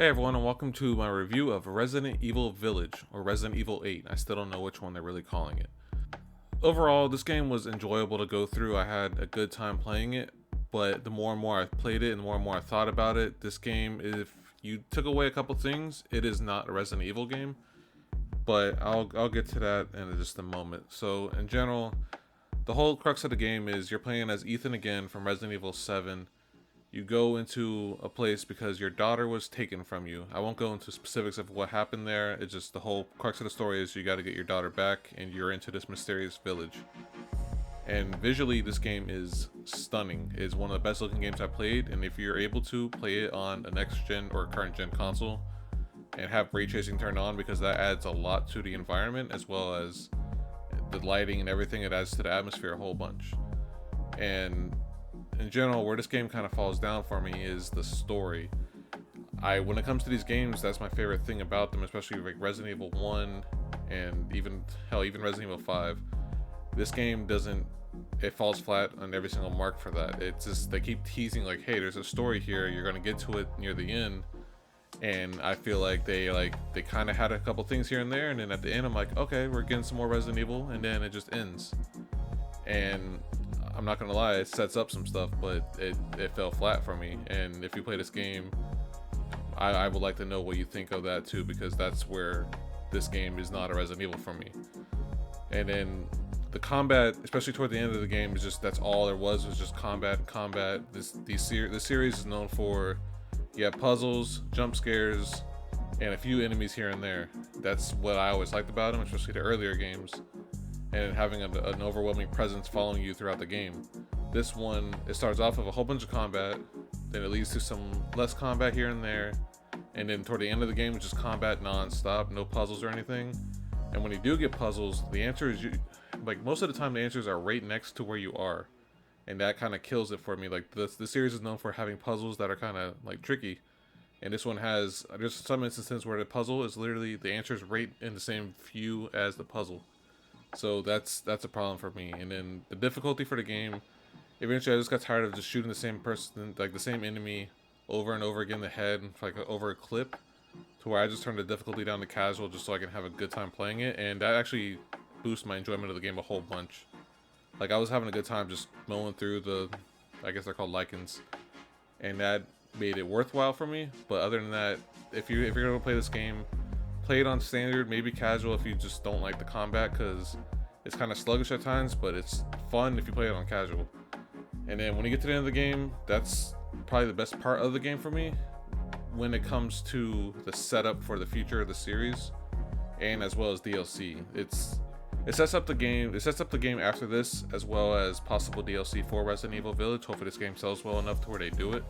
Hey everyone, and welcome to my review of Resident Evil Village, or Resident Evil 8. I still don't know which one they're really calling it. Overall, this game was enjoyable to go through. I had a good time playing it, but the more and more I played it and the more I thought about it, this game, if you took away a couple things, it is not a Resident Evil game. But I'll get to that in just a moment. So in general, the whole crux of the game is you're playing as Ethan again from Resident Evil 7. You go into a place because your daughter was taken from you. I won't go into specifics of what happened there. It's just the whole crux of the story is you got to get your daughter back, and you're into this mysterious village. And visually, this game is stunning. It's one of the best looking games I played, and if you're able to play it on a next gen or current gen console and have ray tracing turned on, because that adds a lot to the environment as well as the lighting and everything, it adds to the atmosphere a whole bunch. And in general, where this game kind of falls down for me is the story. When it comes to these games, that's my favorite thing about them, especially like Resident Evil 1 and even Resident Evil 5. This game it falls flat on every single mark for that. It's just, they keep teasing like, hey, there's a story here, you're gonna get to it near the end. And I feel like they kind of had a couple things here and there, and then at the end I'm like, okay, we're getting some more Resident Evil, and then it just ends. And I'm not gonna lie, it sets up some stuff, but it fell flat for me. And if you play this game, I would like to know what you think of that too, because that's where this game is not a Resident Evil for me. And then the combat, especially toward the end of the game, is just, that's all there was just combat and combat. This series is known for, you have puzzles, jump scares, and a few enemies here and there. That's what I always liked about them, especially the earlier games, and having an overwhelming presence following you throughout the game. This one, it starts off with a whole bunch of combat, then it leads to some less combat here and there, and then toward the end of the game, it's just combat non-stop, no puzzles or anything. And when you do get puzzles, the answer is, like most of the time, the answers are right next to where you are, and that kind of kills it for me. Like the series is known for having puzzles that are kind of like tricky, and this one there's some instances where the puzzle is literally, the answer is right in the same view as the puzzle. So that's a problem for me. And then the difficulty for the game, eventually I just got tired of just shooting the same person, like the same enemy over and over again in the head, like over a clip, to where I just turned the difficulty down to casual just so I can have a good time playing it. And that actually boosts my enjoyment of the game a whole bunch. Like, I was having a good time just mowing through I guess they're called lichens, and that made it worthwhile for me. But other than that, if you're gonna play this game, play it on standard, maybe casual if you just don't like the combat, because it's kind of sluggish at times, but it's fun if you play it on casual. And then when you get to the end of the game, that's probably the best part of the game for me when it comes to the setup for the future of the series, and as well as DLC. It sets up the game after this, as well as possible DLC for Resident Evil Village. Hopefully this game sells well enough to where they do it.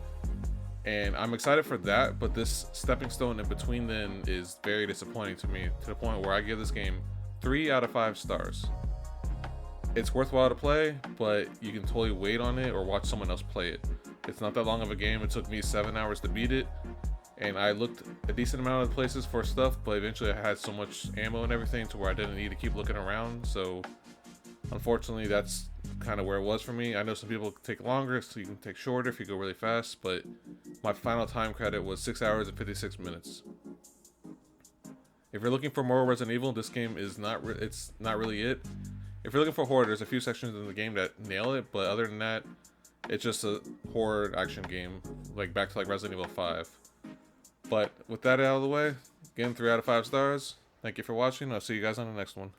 And I'm excited for that, but this stepping stone in between then is very disappointing to me, to the point where I give this game 3 out of 5 stars. It's worthwhile to play, but you can totally wait on it or watch someone else play it. It's not that long of a game. It took me 7 hours to beat it, and I looked a decent amount of places for stuff, but eventually I had so much ammo and everything to where I didn't need to keep looking around. So unfortunately, that's kind of where it was for me. I know some people take longer, so you can take shorter if you go really fast, but my final time credit was 6 hours and 56 minutes. If you're looking for more Resident Evil, this game is it's not really it. If you're looking for horror, there's a few sections in the game that nail it, but other than that, it's just a horror action game, like back to like Resident Evil 5. But with that out of the way, again, 3 out of 5 stars. Thank you for watching. I'll see you guys on the next one.